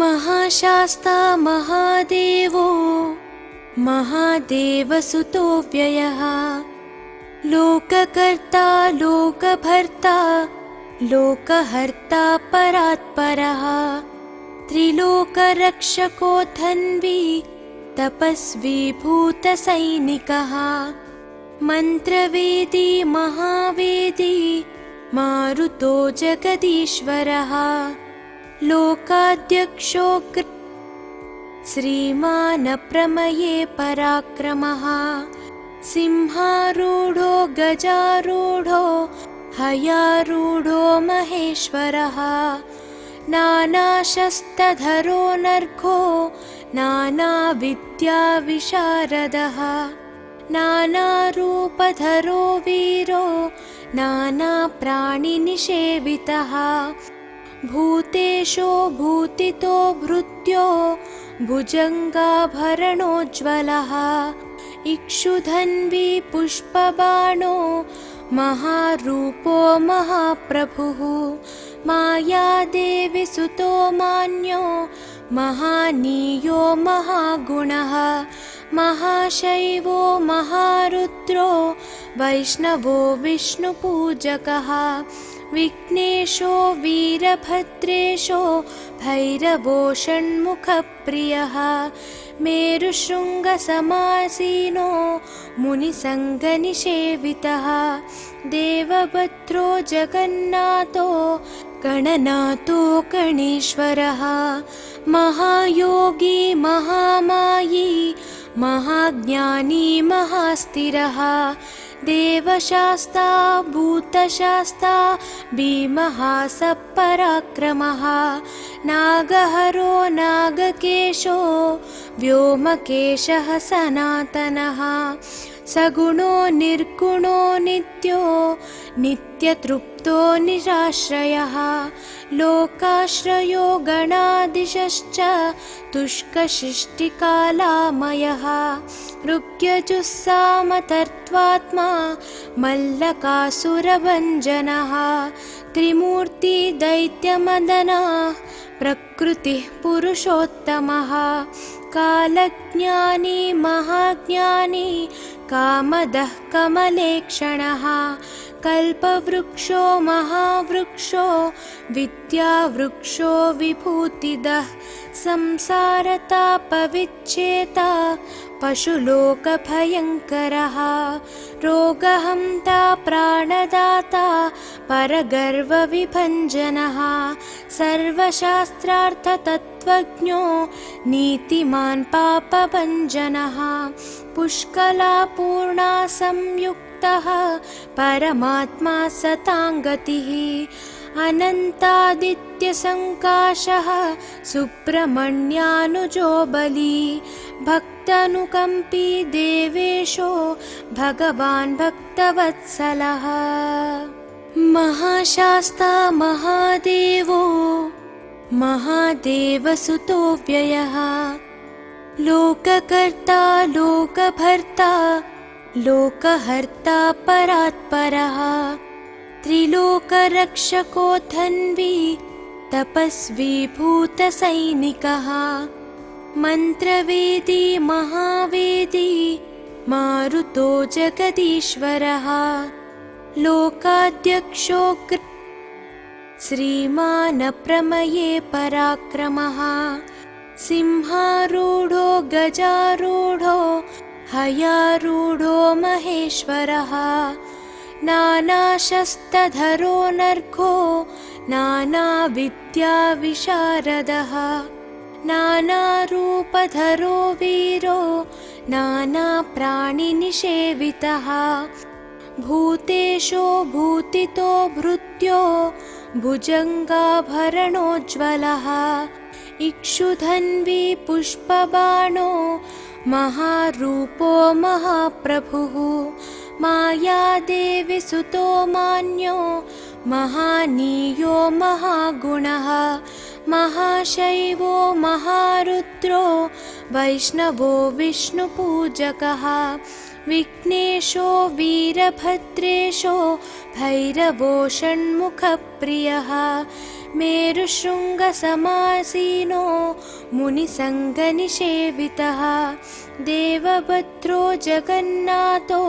महाशास्ता महादेवो महादेवसुतो व्ययः लोककर्ता लोकभर्ता लोकहर्ता परात्परः त्रिलोकरक्षको धन्वी तपस्वी भूतसैनिकः मन्त्रवेदी महावेदी मारुतो जगदीश्वरः लोकाध्यक्षो श्रीमानप्रमये पराक्रमः सिंहारूढो गजारूढो हयारूढो महेश्वरः नानाशस्त्रधरो नर्घो नानाविद्याविशारदः नानारूपधरो वीरो नानाप्राणिनिषेवितः भूतेशो भूतितो भृत्यो भुजङ्गाभरणोज्ज्वलः इक्षुधन्वी पुष्पबाणो महारूपो महाप्रभुः मायादेवी सुतो मान्यो महानीयो महागुणः महाशैवो महारुद्रो वैष्णवो विष्णुपूजकः विघ्नेशो वीरभद्रेशो भैरवो षण्मुखप्रियः मेरुशृङ्गसमासीनो मुनिसङ्गनिषेवितः देवभद्रो जगन्नाथो गणनाथो गणेश्वरः महायोगी महामायी महाज्ञानी महास्थिरः देवशास्ता भूतशास्ता भीमः सपराक्रमः नागहरो नागकेशो व्योमकेशः सनातनः सगुणो निर्गुणो नित्यो नित्यतृप्तो निराश्रयः लोकाश्रयो गणाधीशश्च तुष्कशिष्टिकालामयः ऋग्यजुस्सामतर्त्वात्मा मल्लकासुरभञ्जनः त्रिमूर्ति दैत्यमदनः प्रकृतिः पुरुषोत्तमः कालज्ञानी महाज्ञानी कामदः कमलेक्षणः कल्पवृक्षो महावृक्षो विद्यावृक्षो विभूतिदः संसारतापविच्छेता पशुलोकभयङ्करः रोगहन्ता प्राणदाता परगर्वविभञ्जनः सर्वशास्त्रार्थतत्त्वज्ञो नीतिमान् पापभञ्जनः पुष्कलापूर्णा संयुक्तः परमात्मा सताङ्गतिः अनन्तादित्यसङ्काशः सुब्रह्मण्यानुजो बली भक्तानुकम्पी देवेशो भगवान् भक्तवत्सलः महाशास्ता महादेवो महादेवसुतो व्ययः लोककर्ता लोकभर्ता लोकहर्ता परात्परः त्रिलोकरक्षको धन्वी तपस्वी भूतसैनिकः मन्त्रवेदी महावेदी मारुतो जगदीश्वरः लोकाध्यक्षो श्रीमानप्रमये पराक्रमः सिंहारूढो गजारूढो हयारूढो महेश्वरः नानाशस्त्रधरो नर्घो नानाविद्याविशारदः नानारूपधरो वीरो नानाप्राणिनिषेवितः भूतेशो भूतितो भृत्यो भुजङ्गाभरणोज्ज्वलः इक्षुधन्वी पुष्पबाणो महारूपो महाप्रभुः मायादेवी सुतो मान्यो महानीयो महागुणः महाशैवो महारुद्रो वैष्णवो विष्णुपूजकः विघ्नेशो वीरभद्रेशो भैरवो षण्मुखप्रियः मेरुशृङ्गसमासीनो मुनिसङ्गनिषेवितः देवभद्रो जगन्नाथो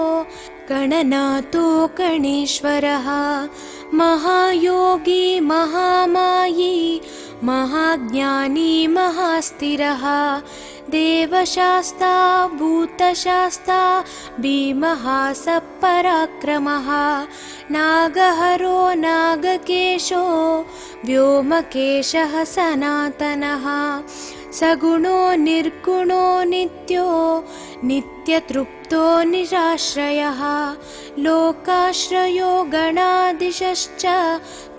गणनाथो गणेश्वरः महायोगी महामायी महाज्ञानी महास्थिरः देवशास्ता भूतशास्ता भीमः सपराक्रमः नागहरो नागकेशो व्योमकेशः सनातनः सगुणो निर्गुणो नित्यो नित्यतृप्तो निराश्रयः लोकाश्रयो गणाधीशश्च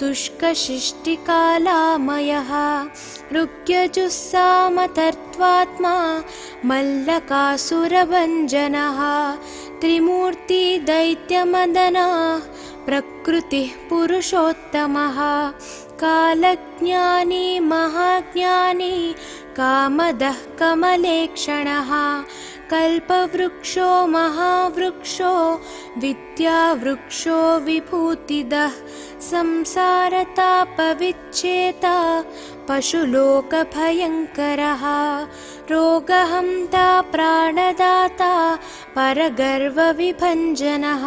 तुष्कशिष्टिकालामयः ऋग्यजुस्सामतर्त्वात्मा मल्लकासुरभञ्जनः त्रिमूर्ति दैत्यमदनः प्रकृतिः पुरुषोत्तमः कालज्ञानी महाज्ञानी कामदः कमलेक्षणः कल्पवृक्षो महावृक्षो विद्यावृक्षो विभूतिदः संसारतापविच्छेता पशुलोकभयङ्करः रोगहन्ता प्राणदाता परगर्वविभञ्जनः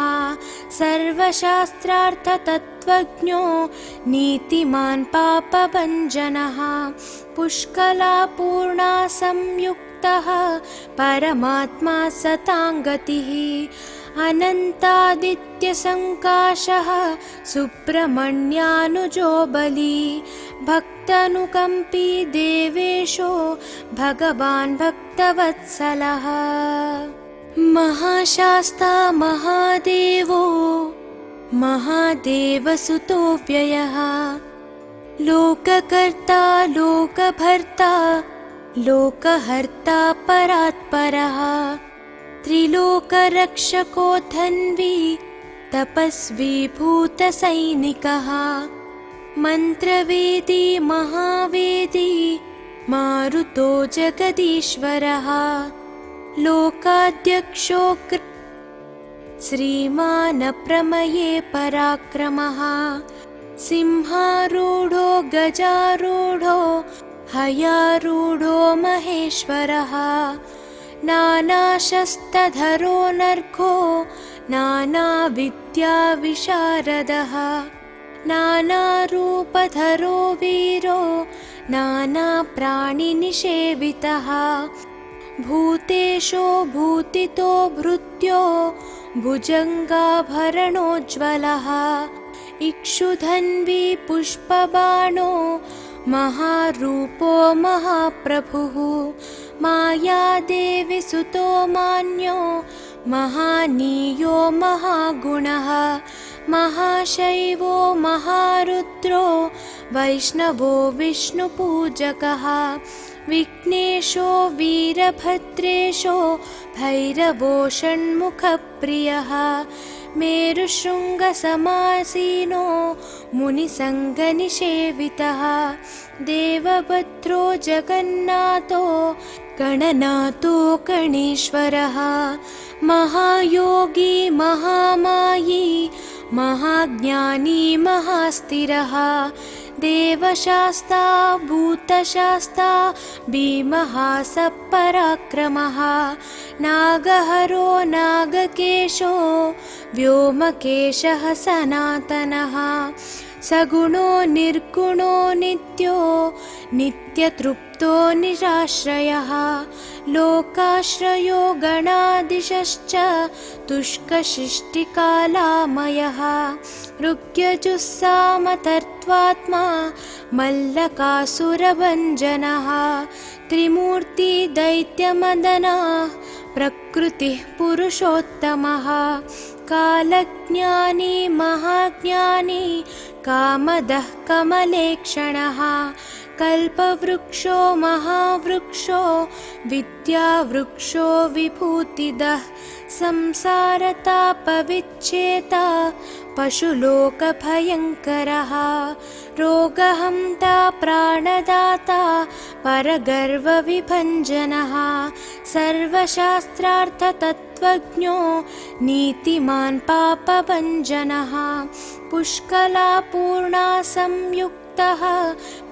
सर्वशास्त्रार्थतत्त्वज्ञो नीतिमान् पापभञ्जनः पुष्कलापूर्णा संयुक्तः परमात्मा सताङ्गतिः अनन्तादित्यसङ्काशः सुब्रह्मण्यानुजो बली भक्तानुकम्पी देवेशो भगवान् भक्तवत्सलः महाशास्ता महादेवो महादेवसुतो व्ययः लोककर्ता लोकभर्ता लोकहर्ता परात्परः त्रिलोकरक्षको धन्वी तपस्वी भूतसैनिकः मन्त्रवेदी महावेदी मारुतो जगदीश्वरः लोकाध्यक्षो श्रीमानप्रमये पराक्रमः सिंहारूढो गजारूढो हयारूढो महेश्वरः नानाशस्त्रधरो नर्घो नानाविद्याविशारदः नानारूपधरो वीरो नानाप्राणिनिषेवितः भूतेशो भूतितो भृत्यो भुजङ्गाभरणोज्ज्वलः इक्षुधन्वी पुष्पबाणो महारूपो महाप्रभुः मायादेवी सुतो मान्यो महानीयो महागुणः महाशैवो महारुद्रो वैष्णवो विष्णुपूजकः विघ्नेशो वीरभद्रेशो भैरवो षण्मुखप्रियः मेरुशृङ्गसमासीनो मुनिसङ्गनिषेवितः देवभद्रो जगन्नाथो गणनाथो गणेश्वरः महायोगी महामायी महाज्ञानी महास्थिरः देवशास्ता भूतशास्ता भीमः सपराक्रमः नागहरो नागकेशो व्योमकेशः सनातनः सगुणो निर्गुणो नित्यो नित्यतृप्तो निराश्रयः लोकाश्रयो गणाधीशश्च तुष्कशिष्टिकालामयः ऋग्यजुस्सामतर्त्वात्मा मल्लकासुरभञ्जनः त्रिमूर्ति दैत्यमदनः प्रकृतिः पुरुषोत्तमः कालज्ञानी महाज्ञानी कामदः कमलेक्षणः कल्पवृक्षो महावृक्षो विद्यावृक्षो विभूतिदः संसारतापविच्छेता पशुलोकभयङ्करः रोगहन्ता प्राणदाता परगर्वविभञ्जनः सर्वशास्त्रार्थतत्त्वज्ञो नीतिमान् पापभञ्जनः पुष्कलापूर्णा संयुक्तः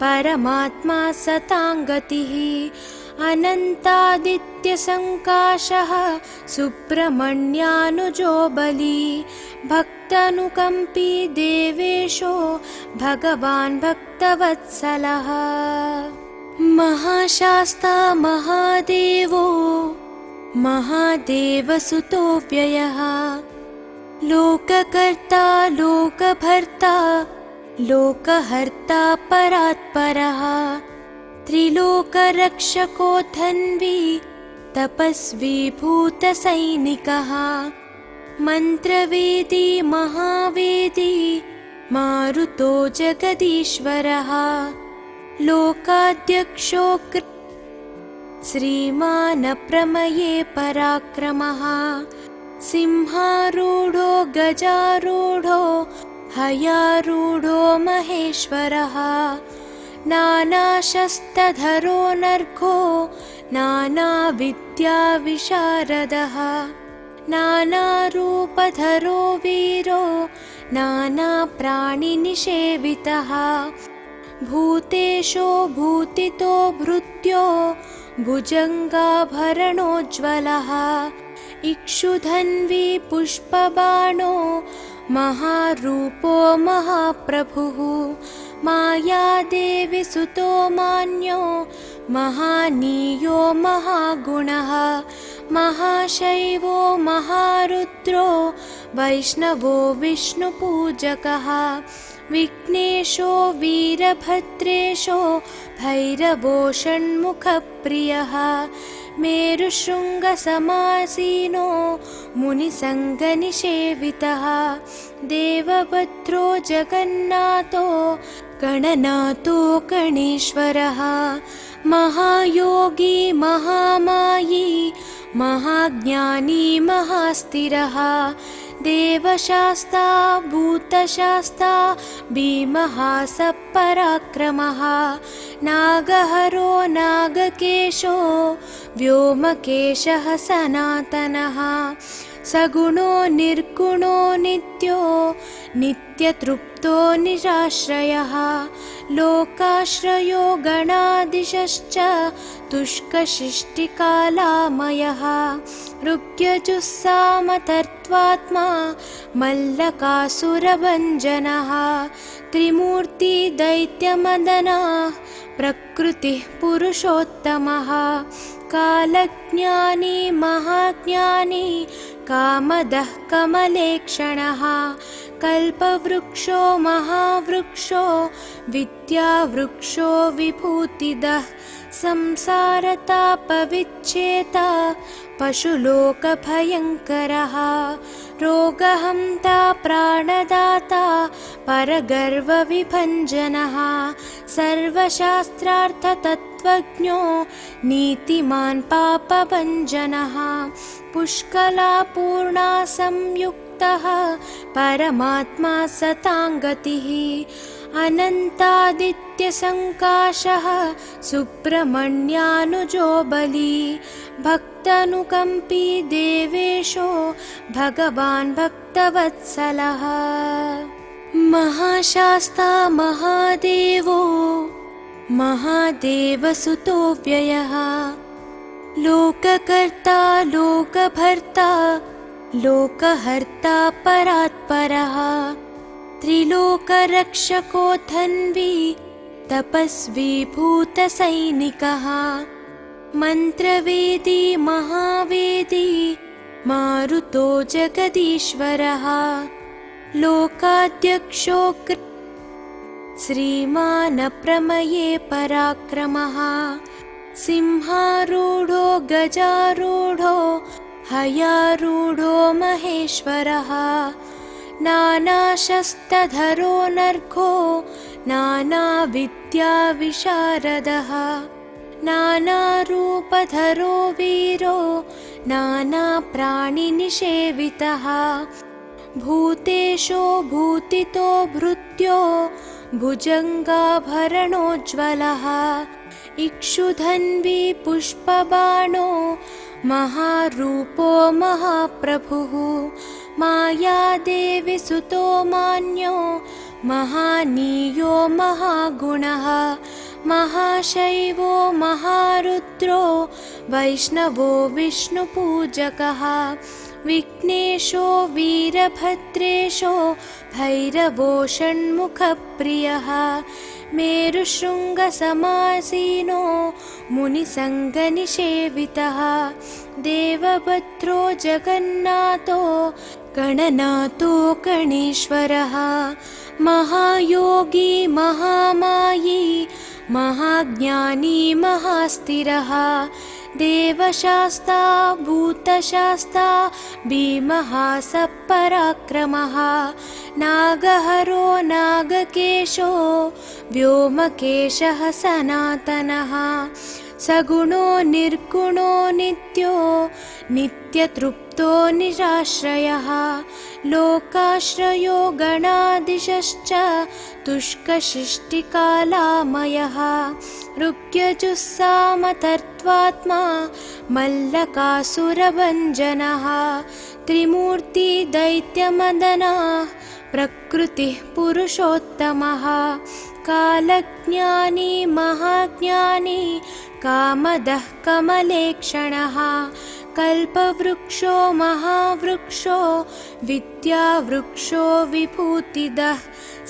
परमात्मा सताङ्गतिः अनन्तादित्यसङ्काशः सुब्रह्मण्यानुजो बली भक्तानुकम्पी देवेशो भगवान् भक्तवत्सलः महाशास्ता महादेवो महादेवसुतो व्ययः लोककर्ता लोकभर्ता लोकहर्ता परात्परः त्रिलोकरक्षको धन्वी तपस्वी भूतसैनिकः मन्त्रवेदी महावेदी मारुतो जगदीश्वरः लोकाध्यक्षो श्रीमान् प्रमये पराक्रमः सिंहारूढो गजारूढो हयारूढो महेश्वरः नानाशस्त्रधरो नर्घो नानाविद्याविशारदः नानारूपधरो वीरो नानाप्राणिनिषेवितः भूतेशो भूतितो भृत्यो भुजङ्गाभरणोज्ज्वलः इक्षुधन्वी पुष्पबाणो महारूपो महाप्रभुः मायादेवी सुतो मान्यो महानीयो महागुणः महाशैवो महारुद्रो वैष्णवो विष्णुपूजकः विघ्नेशो वीरभद्रेशो भैरवो षण्मुखप्रियः मेरुशृङ्गसमासीनो मुनिसङ्गनिषेवितः देवभद्रो जगन्नाथो गणनाथो गणेश्वरः महायोगी महामायी महाज्ञानी महास्थिरः देवशास्ता भूतशास्ता भीमः सपराक्रमः नागहरो नागकेशो व्योमकेशः सनातनः सगुणो निर्गुणो नित्यो नित्यतृप्तो निराश्रयः लोकाश्रयो गणाधीशश्च तुष्कशिष्टिकालामयः ऋग्यजुस्सामतर्त्वात्मा मल्लकासुरभञ्जनः त्रिमूर्ति दैत्यमदनः प्रकृतिः पुरुषोत्तमः कालज्ञानी महाज्ञानी कामदः कमलेक्षणः कल्पवृक्षो महावृक्षो विद्यावृक्षो विभूतिदः संसारतापविच्छेता पशुलोकभयङ्करः रोगहन्ता प्राणदाता परगर्वविभञ्जनः सर्वशास्त्रार्थतत्त्वज्ञो नीतिमान् पापभञ्जनः पुष्कलापूर्णा संयुक्तः परमात्मा सताङ्गतिः अनन्तादित्यसङ्काशः सुब्रह्मण्यानुजो बली भक्तानुकम्पी देवेशो भगवान् भक्तवत्सलः महाशास्ता महादेवो महादेवसुतो व्ययः लोककर्ता लोकभर्ता लोकहर्ता परात्परः त्रिलोकरक्षको धन्वी तपस्वी भूतसैनिकः मन्त्रवेदी महावेदी मारुतो जगदीश्वरः लोकाध्यक्षो श्रीमान् प्रमये पराक्रमः सिंहारूढो गजारूढो हयारूढो महेश्वरः नानाशस्त्रधरो नर्घो नानाविद्याविशारदः नानारूपधरो वीरो नानाप्राणिनिषेवितः भूतेशो भूतितो भृत्यो भुजङ्गाभरणोज्ज्वलः इक्षुधन्वी पुष्पबाणो महारूपो महाप्रभुः मायादेवी सुतो मान्यो महानीयो महागुणः महाशैवो महारुद्रो वैष्णवो विष्णुपूजकः विघ्नेशो वीरभद्रेशो भैरवो षण्मुखप्रियः मेरुशृङ्गसमासीनो मुनिसङ्गनिषेवितः देवभद्रो जगन्नाथो गणनाथो गणेश्वरः महायोगी महामायी महाज्ञानी महास्थिरः देवशास्ता भूतशास्ता भीमः सपराक्रमः नागहरो नागकेशो व्योमकेशः सनातनः सगुणो निर्गुणो नित्यो नित्यतृप्तो निराश्रयः लोकाश्रयो गणाधीशश्च तुष्कशिष्टिकालामयः ऋग्यजुस्सामतर्त्वात्मा मल्लकासुरभञ्जनः त्रिमूर्ति दैत्यमदनः प्रकृतिः पुरुषोत्तमः कालज्ञानी महाज्ञानी कामदः कमलेक्षणः कल्पवृक्षो महावृक्षो विद्यावृक्षो विभूतिदः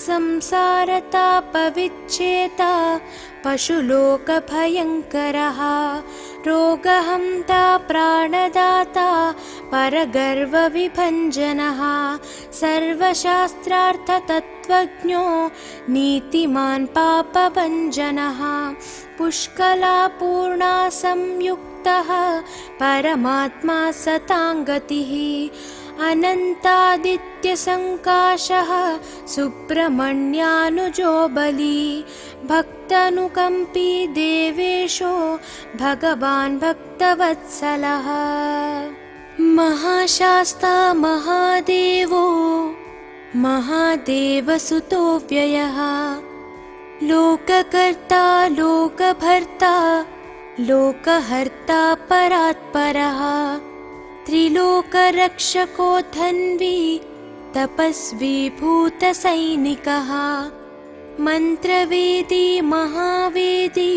संसारतापविच्छेता पशुलोकभयङ्करः रोगहन्ता प्राणदाता परगर्वविभञ्जनः सर्वशास्त्रार्थतत्त्वज्ञो नीतिमान् पापभञ्जनः पुष्कलापूर्णा संयुक्तः परमात्मा सताङ्गतिः अनन्तादित्यसङ्काशः सुब्रह्मण्यानुजो बली भक्तानुकम्पी देवेशो भगवान् भक्तवत्सलः महाशास्ता महादेवो महादेवसुतो व्ययः लोककर्ता लोकभर्ता लोकहर्ता परात्परः त्रिलोकरक्षको धन्वी तपस्वी भूतसैनिकः मन्त्रवेदी महावेदी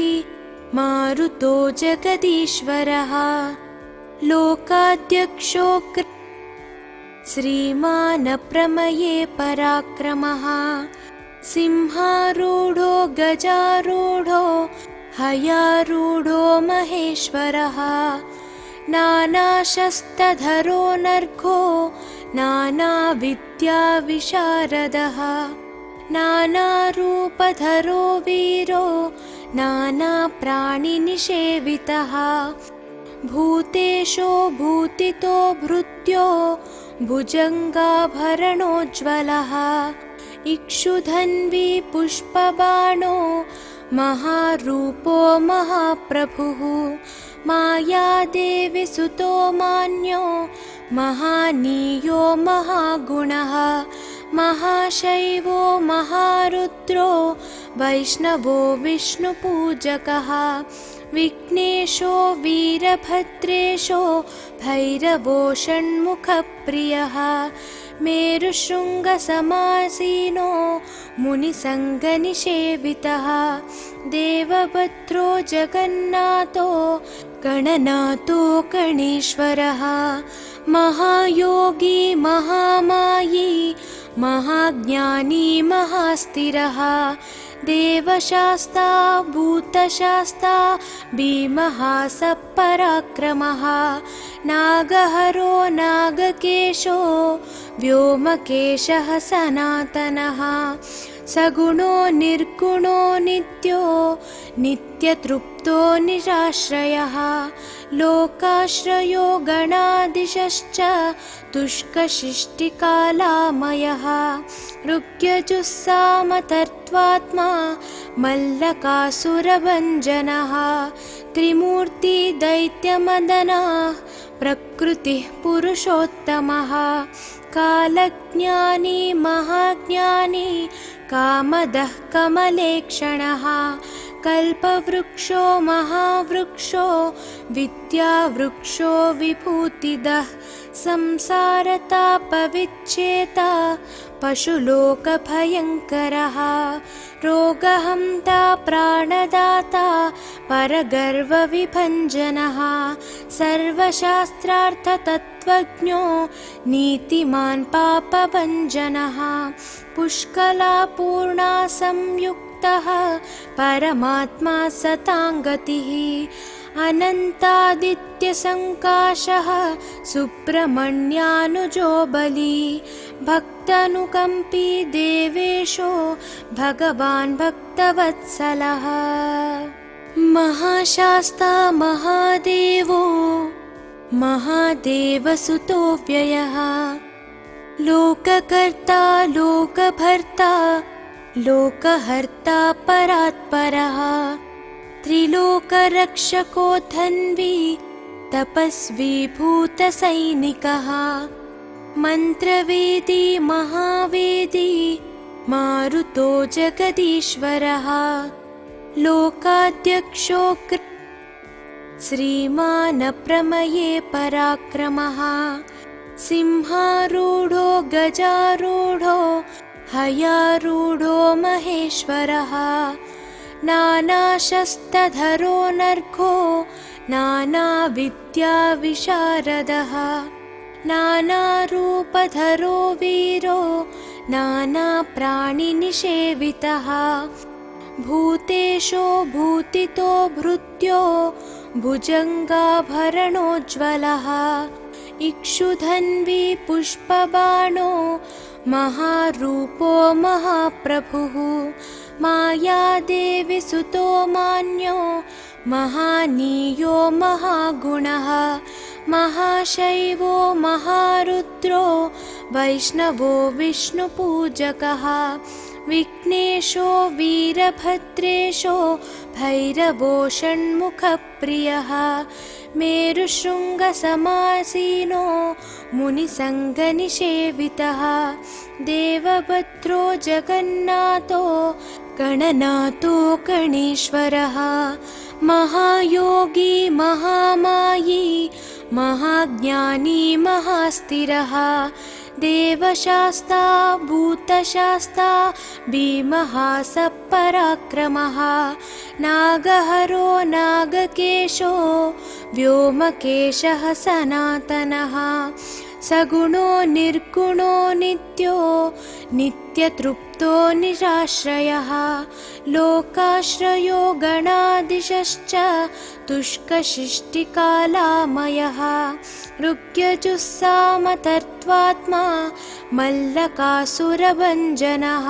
मारुतो जगदीश्वरः लोकाध्यक्षो श्रीमान् प्रमये पराक्रमः सिंहारूढो गजारूढो हयारूढो महेश्वरः नानाशस्त्रधरो नर्घो नानाविद्याविशारदः नानारूपधरो वीरो नानाप्राणिनिषेवितः भूतेशो भूतितो भृत्यो भुजङ्गाभरणोज्ज्वलः इक्षुधन्वी पुष्पबाणो महारूपो महाप्रभुः मायादेवी सुतो मान्यो महानीयो महागुणः महाशैवो महारुद्रो वैष्णवो विष्णुपूजकः विघ्नेशो वीरभद्रेशो भैरवो षण्मुखप्रियः मेरुशृङ्गसमासीनो मुनिसङ्गनिषेवितः देवभद्रो जगन्नाथो गणनाथो गणेश्वरः महायोगी महामायी महाज्ञानी महास्थिरः देवशास्ता भूतशास्ता भीमः सपराक्रमः नागहरो नागकेशो व्योमकेशः सनातनः सगुणो निर्गुणो नित्यो नित्यतृप्तो निराश्रयः लोकाश्रयो गणाधीशश्च तुष्कशिष्टिकालामयः ऋग्यजुस्सामतर्त्वात्मा मल्लकासुरभञ्जनः त्रिमूर्ति दैत्यमदनः प्रकृतिः पुरुषोत्तमः कालज्ञानी महाज्ञानी कामदः कमलेक्षणः कल्पवृक्षो महावृक्षो विद्यावृक्षो विभूतिदः संसारतापविच्छेता पशुलोकभयङ्करः रोगहन्ता प्राणदाता परगर्वविभञ्जनः सर्वशास्त्रार्थतत्त्वज्ञो नीतिमान् पापभञ्जनः पुष्कलापूर्णा संयुक्तः परमात्मा सताङ्गतिः अनन्तादित्यसङ्काशः सुब्रह्मण्यानुजो बली भक्तानुकम्पी देवेशो भगवान् भक्तवत्सलः महाशास्ता महादेवो महादेवसुतो व्ययः लोककर्ता लोकभर्ता लोकहर्ता परात्परः त्रिलोकरक्षको धन्वी तपस्वी भूतसैनिकः मन्त्रवेदी महावेदी मारुतो जगदीश्वरः लोकाध्यक्षो श्रीमानप्रमये पराक्रमः सिंहारूढो गजारूढो हयारूढो महेश्वरः नानाशस्त्रधरो नर्घो नानाविद्याविशारदः नानारूपधरो वीरो नानाप्राणिनिषेवितः भूतेशो भूतितो भृत्यो भुजङ्गाभरणोज्ज्वलः इक्षुधन्वी पुष्पबाणो महारूपो महाप्रभुः मायादेवी सुतो मान्यो महानीयो महागुणः महाशैवो महारुद्रो वैष्णवो विष्णुपूजकः विघ्नेशो वीरभद्रेशो भैरवो षण्मुखप्रियः मेरुशृङ्गसमासीनो मुनिसङ्गनिषेवितः देवभद्रो जगन्नाथो गणनाथो गणेश्वरः महायोगी महामायी महाज्ञानी महास्थिरः देवशास्ता भूतशास्ता भीमः सपराक्रमः नागहरो नागकेशो व्योमकेशः सनातनः सगुणो निर्गुणो नित्यो नित्यतृप्तो निराश्रयः लोकाश्रयो गणाधीशश्च तुष्कशिष्टिकालामयः ऋग्यजुस्सामतर्त्वात्मा मल्लकासुरभञ्जनः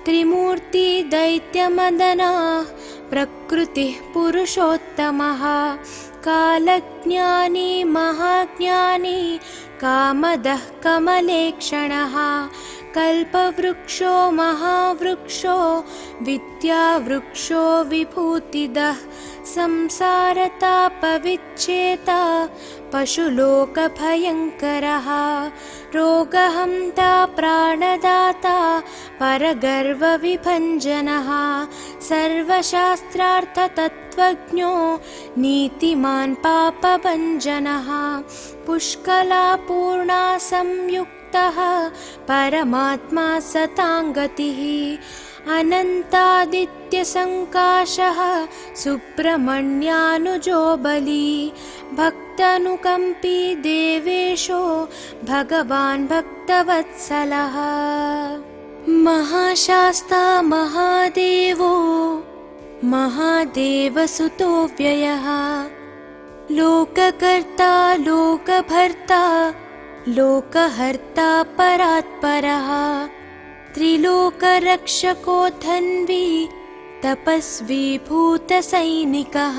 त्रिमूर्ति दैत्यमदनः प्रकृतिः पुरुषोत्तमः कालज्ञानी महाज्ञानी कामदः कमलेक्षणः कल्पवृक्षो महावृक्षो विद्यावृक्षो विभूतिदः संसारतापविच्छेता पशुलोकभयङ्करः रोगहन्ता प्राणदाता परगर्वविभञ्जनः सर्वशास्त्रार्थतत्त्वज्ञो नीतिमान् पापभञ्जनः पुष्कलापूर्णा संयुक्तः परमात्मा सताङ्गतिः अनन्तादित्यसङ्काशः सुब्रह्मण्यानुजो बली भक्तानुकम्पी देवेशो भगवान् भक्तवत्सलः महाशास्ता महादेवो महादेवसुतो व्ययः लोककर्ता लोकभर्ता लोकहर्ता परात्परः त्रिलोकरक्षको धन्वी तपस्वी भूतसैनिकः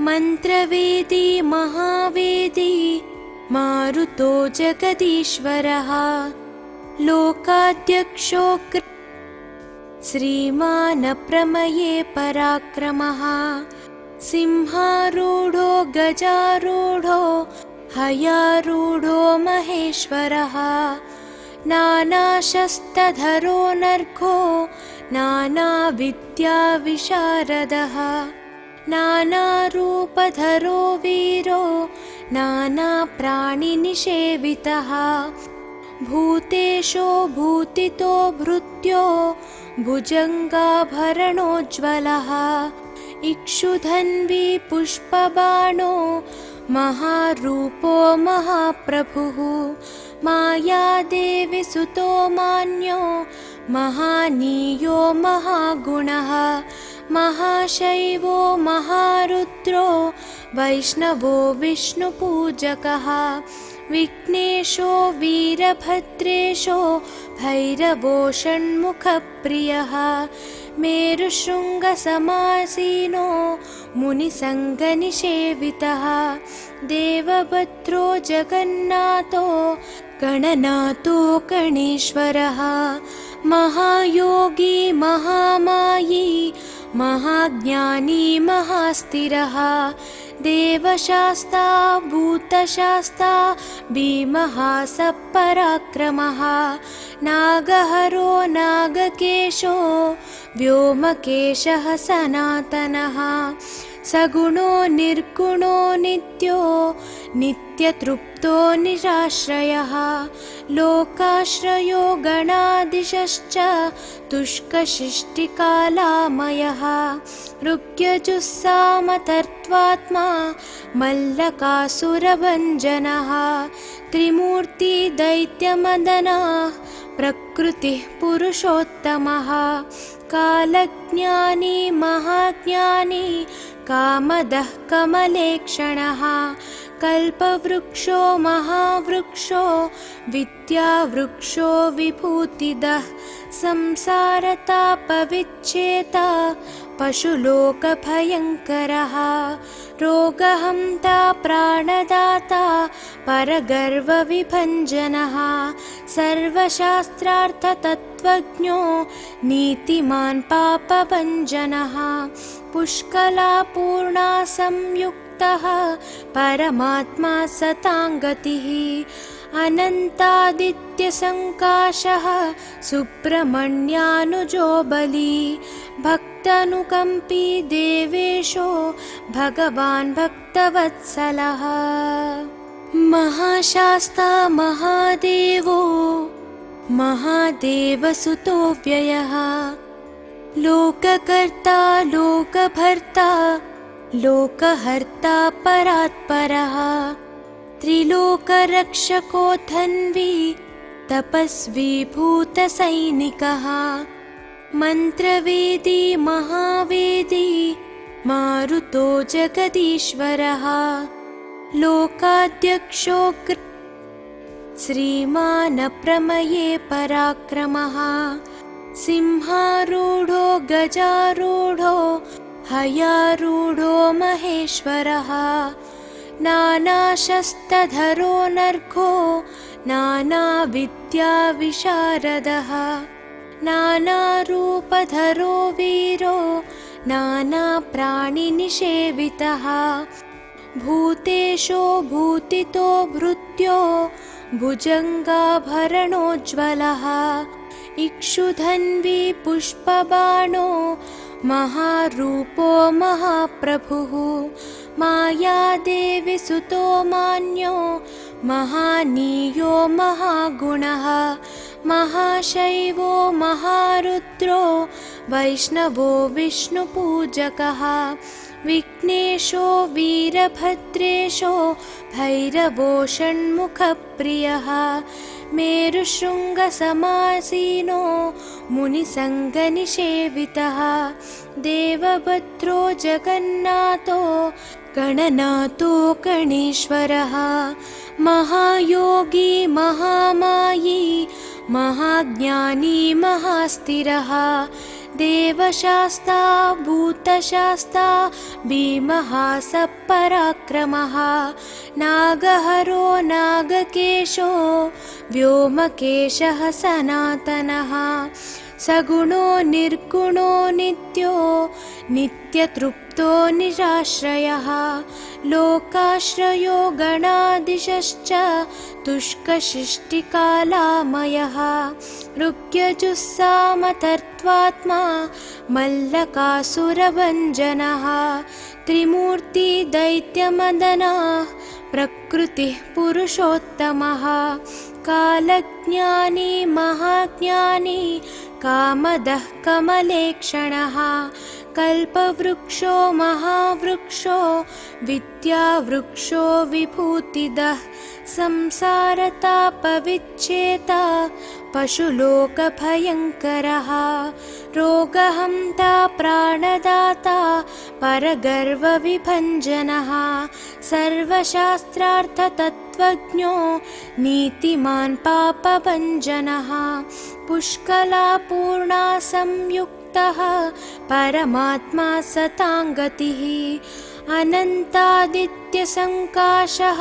मन्त्रवेदी महावेदी मारुतो जगदीश्वरः लोकाध्यक्षो श्रीमानप्रमये पराक्रमः सिंहारूढो गजारूढो हयारूढो महेश्वरः नानाशस्त्रधरो नर्घो नानाविद्याविशारदः नानारूपधरो वीरो नानाप्राणिनिषेवितः भूतेशो भूतितो भृत्यो भुजङ्गाभरणोज्ज्वलः इक्षुधन्वी पुष्पबाणो महारूपो महाप्रभुः मायादेवी सुतो मान्यो महानीयो महागुणः महाशैवो महारुद्रो वैष्णवो विष्णुपूजकः विघ्नेशो वीरभद्रेशो भैरवो षण्मुखप्रियः मेरुशृङ्गसमासीनो मुनिसङ्गनिषेवितः देवभद्रो जगन्नाथो गणनाथो गणेश्वरः महायोगी महामायी महाज्ञानी महास्थिरः देवशास्ता भूतशास्ता भीमः सपराक्रमः नागहरो नागकेशो व्योमकेशः सनातनः सगुणो निर्गुणो नित्यो नित्यतृप्तो निराश्रयः लोकाश्रयो गणाधीशश्च तुष्कशिष्टिकालामयः ऋग्यजुस्सामतर्त्वात्मा मल्लकासुरभञ्जनः त्रिमूर्ति दैत्यमदनः प्रकृतिः पुरुषोत्तमः कालज्ञानी महाज्ञानी कामदः कमलेक्षणः कल्पवृक्षो महावृक्षो विद्यावृक्षो विभूतिदः संसारतापविच्छेता पशुलोकभयङ्करः रोगहन्ता प्राणदाता परगर्वविभञ्जनः सर्वशास्त्रार्थतत्त्वज्ञो नीतिमान् पापभञ्जनः पुष्कलापूर्णा संयुक्तः परमात्मा सताङ्गतिः अनन्तादित्यसङ्काशः सुब्रह्मण्यानुजो बली भक्तानुकम्पी देवेशो भगवान् भक्तवत्सलः महाशास्ता महादेवो महादेवसुतो व्ययः लोककर्ता लोकभर्ता लोकहर्ता परात्परः त्रिलोकरक्षको धन्वी तपस्वी भूतसैनिकः मन्त्रवेदी महावेदी मारुतो जगदीश्वरः लोकाध्यक्षो श्रीमानप्रमये पराक्रमः सिंहारूढो गजारूढो हयारूढो महेश्वरः नानाशस्त्रधरो नर्घो नानाविद्याविशारदः नानारूपधरो वीरो नानाप्राणिनिषेवितः भूतेशो भूतितो भृत्यो भुजङ्गाभरणोज्ज्वलः इक्षुधन्वी पुष्पबाणो महारूपो महाप्रभुः मायादेवी सुतो मान्यो महानीयो महागुणः महाशैवो महारुद्रो वैष्णवो विष्णुपूजकः विघ्नेशो वीरभद्रेशो भैरवो षण्मुखप्रियः मेरुशृङ्गसमासीनो मुनिसङ्गनिषेवितः देवभद्रो जगन्नाथो गणनाथो गणेश्वरः महायोगी महामायी महाज्ञानी महास्थिरः देवशास्ता भूतशास्ता भीमः सपराक्रमः नागहरो नागकेशो व्योमकेशः सनातनः सगुणो निर्गुणो नित्यो नित्यतृप्तो निराश्रयः लोकाश्रयो गणादिशश्च तुष्कशिष्टिकालामयः ऋग्यजुस्सामतर्त्वात्मा मल्लकासुरभञ्जनः त्रिमूर्तिदैत्यमदनः प्रकृतिः पुरुषोत्तमः कालज्ञानी महाज्ञानी कामदः कमलेक्षणः कल्पवृक्षो महावृक्षो विद्यावृक्षो विभूतिदः संसारतापविच्छेता पशुलोकभयङ्करः रोगहन्ता प्राणदाता परगर्वविभञ्जनः सर्वशास्त्रार्थतत्त्वज्ञो नीतिमान् पापभञ्जनः पुष्कलापूर्णा संयुक्तः परमात्मा सताङ्गतिः अनन्तादित्यसङ्काशः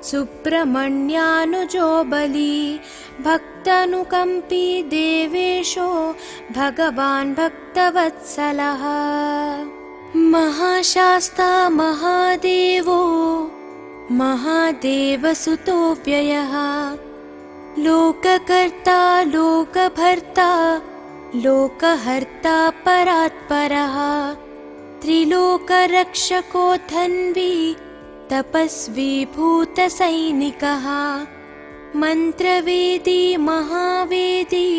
सुब्रह्मण्यानुजो बली भक्तानुकम्पी देवेशो भगवान् भक्तवत्सलः महाशास्ता महादेवो महादेवसुतो व्ययः लोककर्ता लोकभर्ता लोकहर्ता परात्परः त्रिलोकरक्षको धन्वी तपस्वी भूतसैनिकः मन्त्रवेदी महावेदी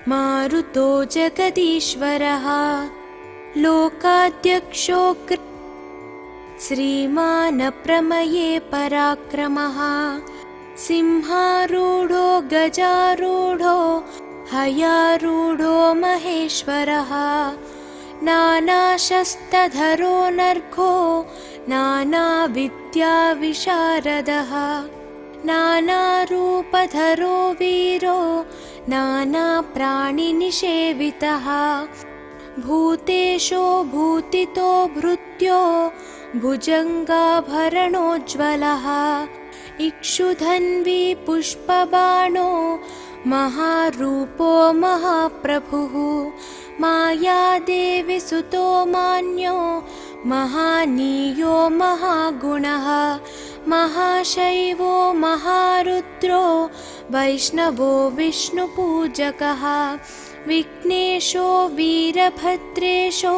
मारुतो जगदीश्वरः लोकाध्यक्षो श्रीमानप्रमये पराक्रमः सिंहारूढो गजारूढो हयारूढो महेश्वरः नानाशस्त्रधरो नर्घो नानाविद्याविशारदः नानारूपधरो वीरो नानाप्राणिनिषेवितः भूतेशो भूतितो भृत्यो भुजङ्गाभरणोज्ज्वलः इक्षुधन्वी पुष्पबाणो महारूपो महाप्रभुः मायादेवी सुतो मान्यो महानीयो महागुणः महाशैवो महारुद्रो वैष्णवो विष्णुपूजकः विघ्नेशो वीरभद्रेशो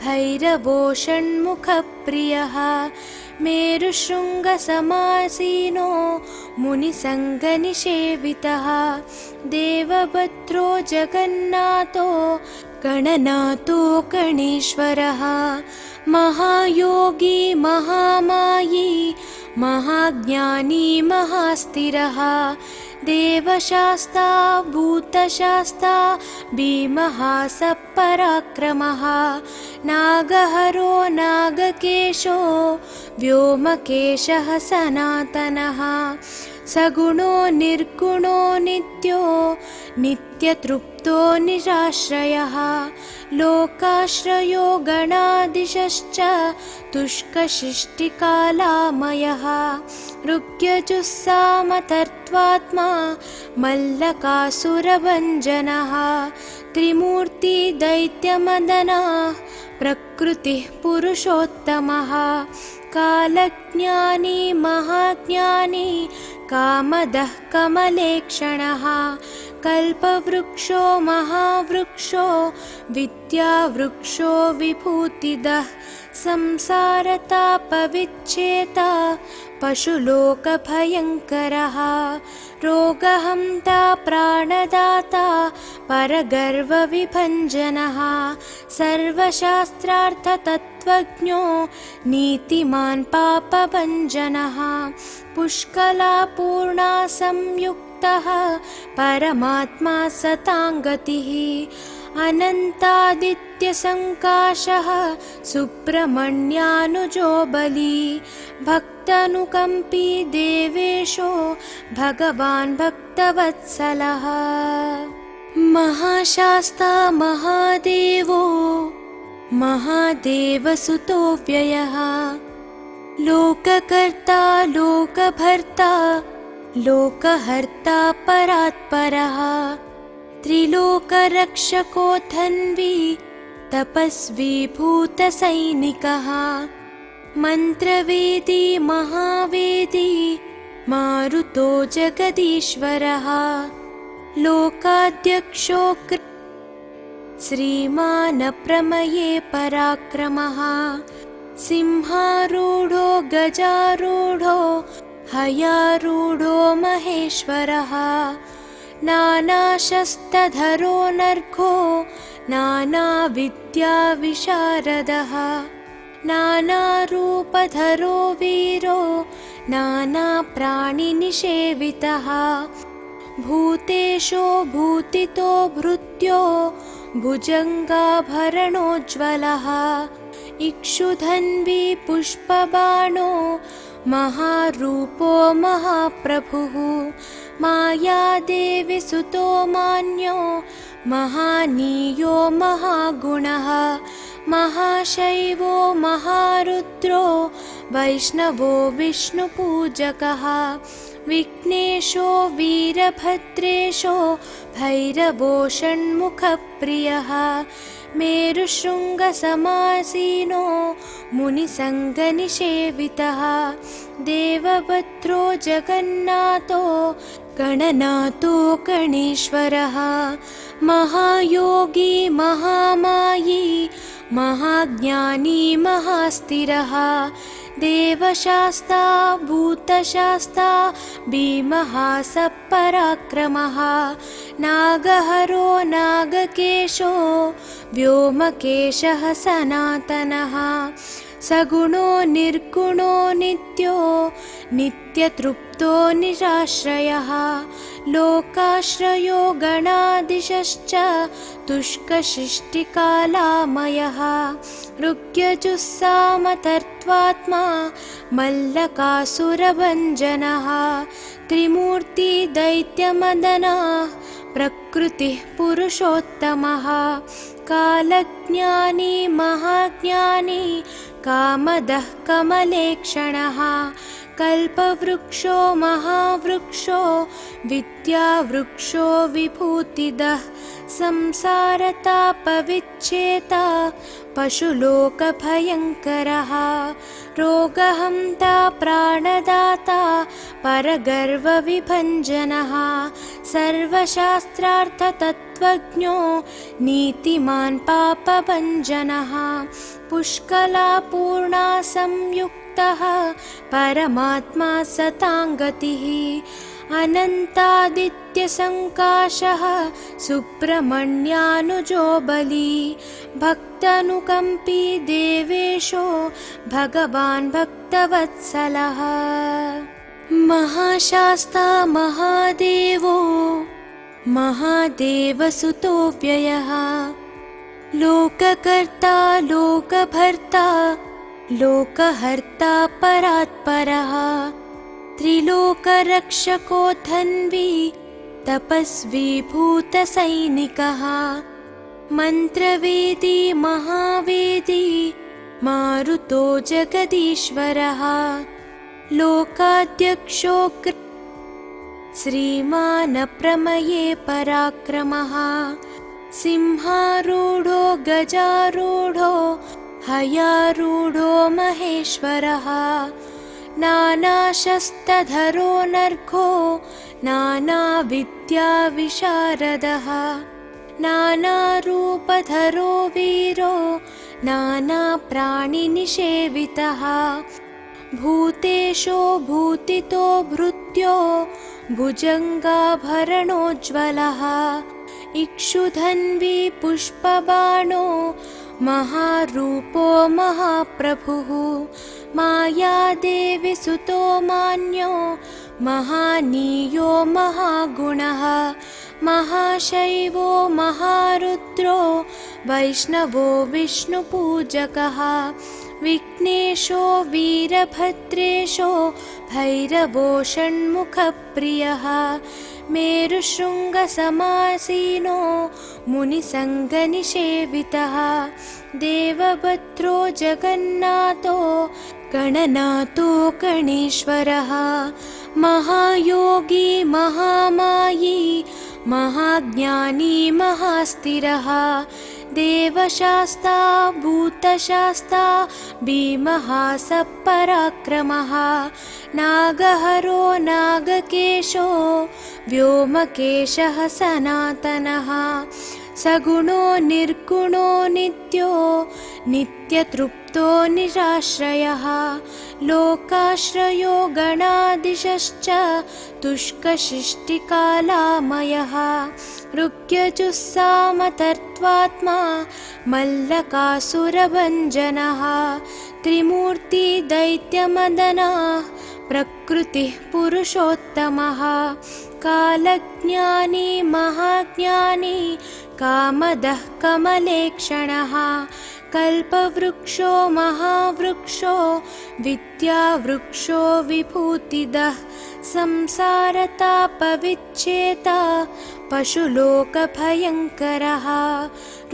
भैरवो षण्मुखप्रियः मेरुशृङ्गसमासीनो मुनिसङ्गनिषेवितः देवभद्रो जगन्नाथो गणनाथो गणेश्वरः महायोगी महामायी महाज्ञानी महास्थिरः देवशास्ता भूतशास्ता भीमः सपराक्रमः नागहरो नागकेशो व्योमकेशः सनातनः सगुणो निर्गुणो नित्यो नित्यतृप्तो निराश्रयः लोकाश्रयो गणादिशश्च तुष्कशिष्टिकालामयः ऋग्यजुस्सामतर्त्वात्मा मल्लकासुरभञ्जनः त्रिमूर्तिदैत्यमदनः प्रकृतिः पुरुषोत्तमः कालज्ञानी महाज्ञानी कामदः कमलेक्षणः कल्पवृक्षो महावृक्षो विद्यावृक्षो विभूतिदः संसारतापविच्छेता पशुलोकभयङ्करः रोगहन्ता प्राणदाता परगर्वविभञ्जनः सर्वशास्त्रार्थतत्त्वज्ञो नीतिमान् पापभञ्जनः पुष्कलापूर्णा संयुक्तः परमात्मा सताङ्गतिः अनन्तादित्यसङ्काशः सुब्रह्मण्यानुजो बली भक्तानुकम्पी देवेशो भगवान् भक्तवत्सलः महाशास्ता महादेवो महादेवसुतो व्ययः लोककर्ता लोकभर्ता लोकहर्ता परात्परः त्रिलोकरक्षको धन्वी तपस्वी भूतसैनिकः मन्त्रवेदी महावेदी मारुतो जगदीश्वरः लोकाध्यक्षो श्रीमान् प्रमये पराक्रमः सिंहारूढो गजारूढो हयारूढो महेश्वरः नानाशस्त्रधरो नर्घो नानाविद्याविशारदः नानारूपधरो वीरो नानाप्राणिनिषेवितः भूतेशो भूतितो भृत्यो भुजङ्गाभरणोज्ज्वलः इक्षुधन्वी पुष्पबाणो महारूपो महाप्रभुः मायादेवी सुतो मान्यो महानीयो महागुणः महाशैवो महारुद्रो वैष्णवो विष्णुपूजकः विघ्नेशो वीरभद्रेशो भैरवो षण्मुखप्रियः मेरुशृङ्गसमासीनो मुनिसङ्गनिषेवितः देवभद्रो जगन्नाथो गणनाथो गणेश्वरः महायोगी महामायी महाज्ञानी महास्थिरः देवशास्ता भूतशास्ता भीमः सपराक्रमः नागहरो नागकेशो व्योमकेशः सनातनः सगुणो निर्गुणो नित्यो नित्यतृप्तो निराश्रयः लोकाश्रयो गणाधीशश्च तुष्कशिष्टिकालामयः ऋग्यजुस्सामतर्त्वात्मा मल्लकासुरभञ्जनः त्रिमूर्ति दैत्यमदनः प्रकृतिः पुरुषोत्तमः कालज्ञानी महाज्ञानी कामदः कमलेक्षणः कल्पवृक्षो महावृक्षो विद्यावृक्षो विभूतिदः संसारतापविच्छेता पशुलोकभयङ्करः रोगहन्ता प्राणदाता परगर्वविभञ्जनः सर्वशास्त्रार्थतत्त्वज्ञो नीतिमान् पापभञ्जनः पुष्कलापूर्णा संयुक्तः परमात्मा सताङ्गतिः अनन्तादित्यसङ्काशः सुब्रह्मण्यानुजो बली भक्तानुकम्पी देवेशो भगवान् भक्तवत्सलः महाशास्ता महादेवो महादेवसुतो व्ययः लोककर्ता लोकभर्ता लोकहर्ता परात्परः त्रिलोकरक्षको धन्वी तपस्वी भूतसैनिकः मन्त्रवेदी महावेदी मारुतो जगदीश्वरः लोकाध्यक्षो श्रीमान् प्रमये पराक्रमः सिंहारूढो गजारूढो हयारूढो महेश्वरः नानाशस्त्रधरो नर्घो नानाविद्याविशारदः नानारूपधरो वीरो नानाप्राणिनिषेवितः भूतेशो भूतितो भृत्यो भुजङ्गाभरणोज्ज्वलः इक्षुधन्वी पुष्पबाणो महारूपो महाप्रभुः मायादेवी सुतो मान्यो महानीयो महागुणः महाशैवो महारुद्रो वैष्णवो विष्णुपूजकः विघ्नेशो वीरभद्रेशो भैरवो षण्मुखप्रियः मेरुशृङ्गसमासीनो मुनिसङ्गनिषेवितः देवभद्रो जगन्नाथो गणनाथो गणेश्वरः महायोगी महामायी महाज्ञानी महास्थिरः देवशास्ता भूतशास्ता भीमः सपराक्रमः नागहरो नागकेशो व्योमकेशः सनातनः सगुणो निर्गुणो नित्यो नित्यतृप्तो निराश्रयः लोकाश्रयो गणाधीशश्च तुष्कशिष्टिकालामयः ऋग्यजुस्सामतर्त्वात्मा मल्लकासुरभञ्जनः त्रिमूर्ति दैत्यमदनः प्रकृतिः पुरुषोत्तमः कालज्ञानी महाज्ञानी कामदः कमलेक्षणः कल्पवृक्षो महावृक्षो विद्यावृक्षो विभूतिदः संसारतापविच्छेता पशुलोकभयङ्करः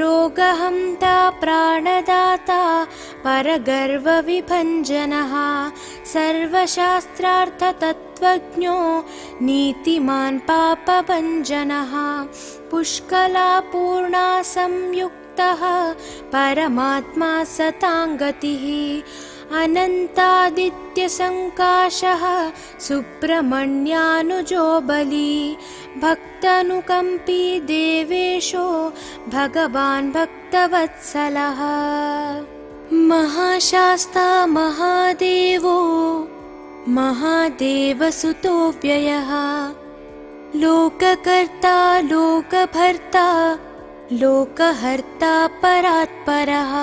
रोगहन्ता प्राणदाता परगर्वविभञ्जनः सर्वशास्त्रार्थतत्त्वज्ञो नीतिमान् पापभञ्जनः पुष्कलापूर्णा संयुक्तः परमात्मा सताङ्गतिः अनन्तादित्यसङ्काशः सुब्रह्मण्यानुजो बली भक्तानुकम्पी देवेशो भगवान् भक्तवत्सलः महाशास्ता महादेवो महादेवसुतो व्ययः लोककर्ता लोकभर्ता लोकहर्ता परात्परः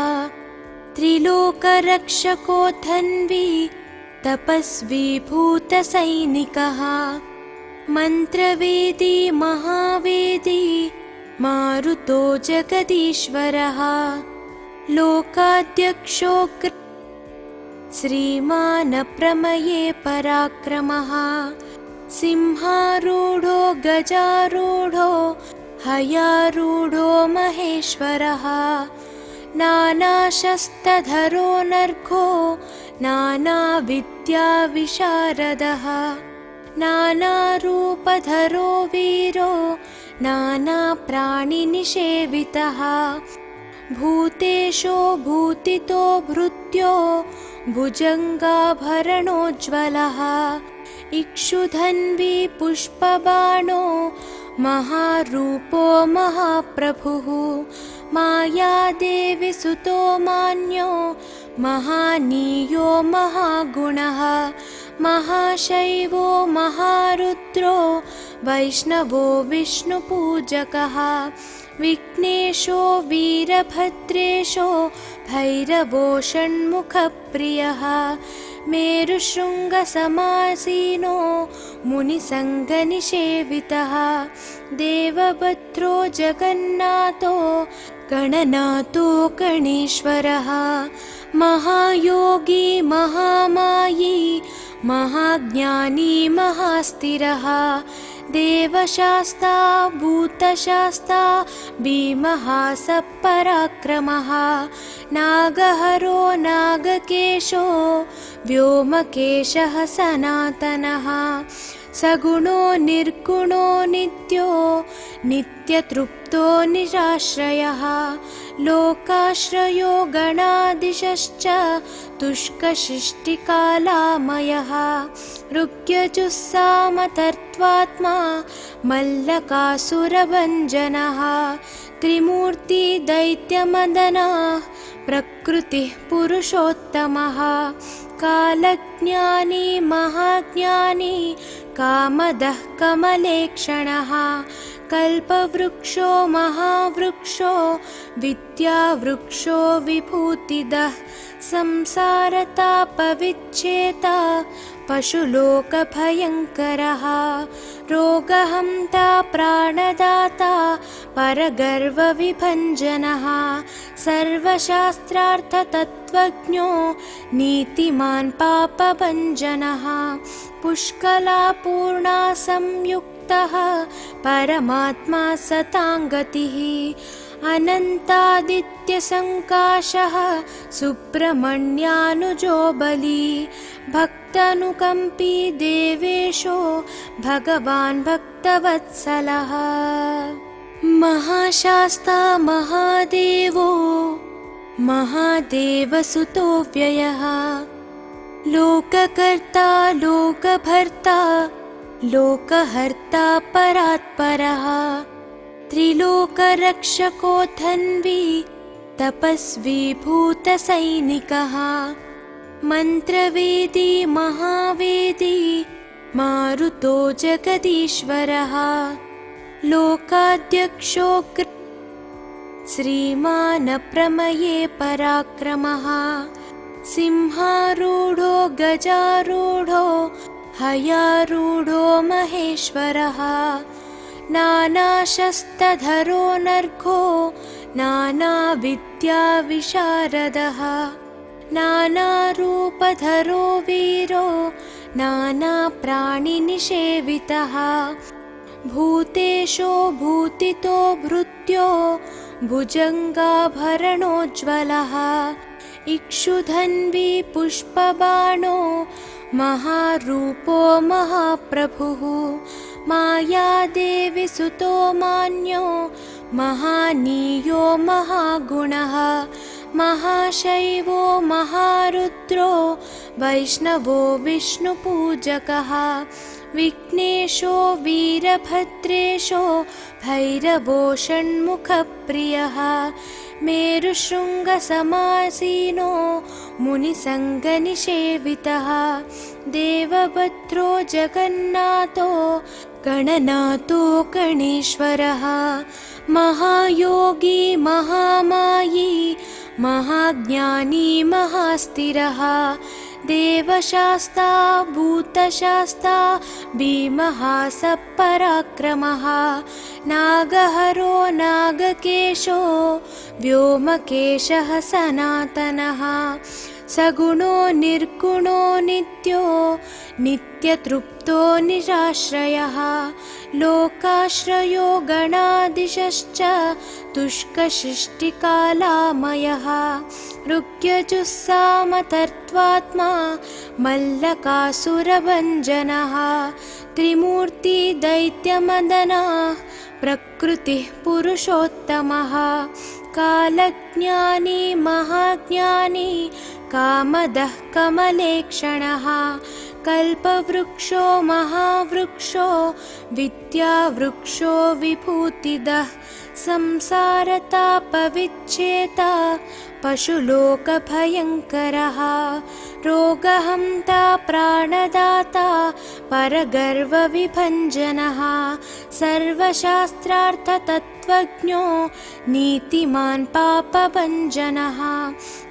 त्रिलोकरक्षको धन्वी तपस्वी भूतसैनिकः मन्त्रवेदी महावेदी मारुतो जगदीश्वरः लोकाध्यक्षो श्रीमान् प्रमये पराक्रमः सिंहारूढो गजारूढो हयारूढो महेश्वरः नानाशस्त्रधरो नर्घो नानाविद्याविशारदः नानारूपधरो वीरो नानाप्राणिनिषेवितः भूतेशो भूतितो भृत्यो भुजङ्गाभरणोज्ज्वलः इक्षुधन्वी पुष्पबाणो महारूपो महाप्रभुः मायादेवी सुतो मान्यो महानीयो महागुणः महाशैवो महारुद्रो वैष्णवो विष्णुपूजकः विघ्नेशो वीरभद्रेशो भैरवो षण्मुखप्रियः मेरुशृङ्गसमासीनो मुनिसङ्गनिषेवितः देवभद्रो जगन्नाथो गणनाथो गणेश्वरः महायोगी महामायी महाज्ञानी महास्थिरः देवशास्ता भूतशास्ता भीमः सपराक्रमः नागहरो नागकेशो व्योमकेशः सनातनः सगुणो निर्गुणो नित्यो नित्यतृप्तो निराश्रयः लोकाश्रयो गणाधीशश्च तुष्कशिष्टिकालामयः ऋग्यजुस्सामतर्त्वात्मा मल्लकासुरभञ्जनः त्रिमूर्ति दैत्यमदनः प्रकृतिः पुरुषोत्तमः कालज्ञानी महाज्ञानी कामदः कमलेक्षणः कल्पवृक्षो महावृक्षो विद्यावृक्षो विभूतिदः संसारतापविच्छेता पशुलोकभयङ्करः रोगहन्ता प्राणदाता परगर्वविभञ्जनः सर्वशास्त्रार्थतत्त्वज्ञो नीतिमान् पापभञ्जनः पुष्कलापूर्णा संयुक्तः संयुक्तः परमात्मा सताङ्गतिः अनन्तादित्यसङ्काशः सुब्रह्मण्यानुजो बली भक्तानुकम्पी देवेशो भगवान् भक्तवत्सलः महाशास्ता महादेवो महादेवसुतो व्ययः लोककर्ता लोकभर्ता लोकहर्ता परात्परः त्रिलोकरक्षको धन्वी तपस्वी भूतसैनिकः मन्त्रवेदी महावेदी मारुतो जगदीश्वरः लोकाध्यक्षो श्रीमान् प्रमये पराक्रमः सिंहारूढो गजारूढो हयारूढो महेश्वरः नानाशस्त्रधरो नर्घो नानाविद्याविशारदः नानारूपधरो वीरो नानाप्राणिनिषेवितः भूतेशो भूतितो भृत्यो भुजङ्गाभरणोज्ज्वलः इक्षुधन्वी पुष्पबाणो महारूपो महाप्रभुः मायादेवी सुतो मान्यो महानीयो महागुणः महाशैवो महारुद्रो वैष्णवो विष्णुपूजकः विघ्नेशो वीरभद्रेशो भैरवो षण्मुखप्रियः मेरुशृङ्गसमासीनो मुनिसङ्गनिषेवितः देवभद्रो जगन्नाथो गणनाथो गणेश्वरः महायोगी महामायी महाज्ञानी महास्थिरः देवशास्ता भूतशास्ता भीमः सपराक्रमः नागहरो नागकेशो व्योमकेशः सनातनः सगुणो निर्गुणो नित्यो नित्यतृप्तो निराश्रयः लोकाश्रयो गणाधीशश्च तुष्कसृष्टिकालामयः ऋग्यजुस्सामतर्त्वात्मा मल्लकासुरभञ्जनः त्रिमूर्ति दैत्यमदनः प्रकृतिः पुरुषोत्तमः कालज्ञानी महाज्ञानी कामदः कमलेक्षणः कल्पवृक्षो महावृक्षो विद्यावृक्षो विभूतिदः संसारतापविच्छेता पशुलोकभयङ्करः रोगहन्ता प्राणदाता परगर्वविभञ्जनः सर्वशास्त्रार्थतत्त्वज्ञो नीतिमान् पापभञ्जनः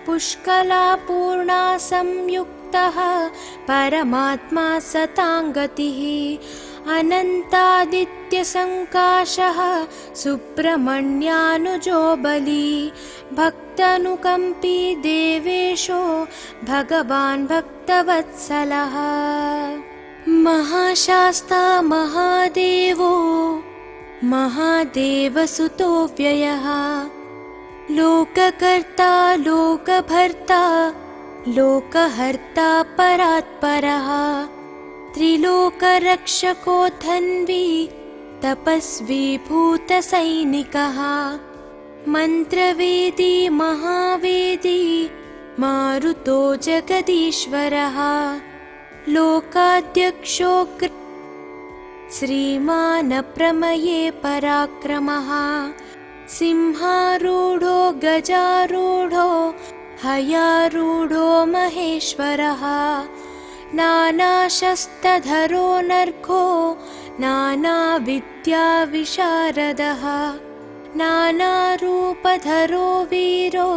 पुष्कलापूर्णा संयुक्तः परमात्मा सताङ्गतिः अनन्तादित्यसङ्काशः सुब्रह्मण्यानुजो बली भक्तानुकम्पी देवेशो भगवान् भक्तवत्सलः महाशास्ता महादेवो महादेवसुतो व्ययः लोककर्ता लोकभर्ता लोकहर्ता परात्परः त्रिलोकरक्षको धन्वी तपस्वी भूतसैनिकः मन्त्रवेदी महावेदी मारुतो जगदीश्वरः लोकाध्यक्षो श्रीमान् प्रमये पराक्रमः सिंहारूढो गजारूढो हयारूढो महेश्वरः नानाशस्त्रधरो नर्घो नानाविद्याविशारदः नानारूपधरो वीरो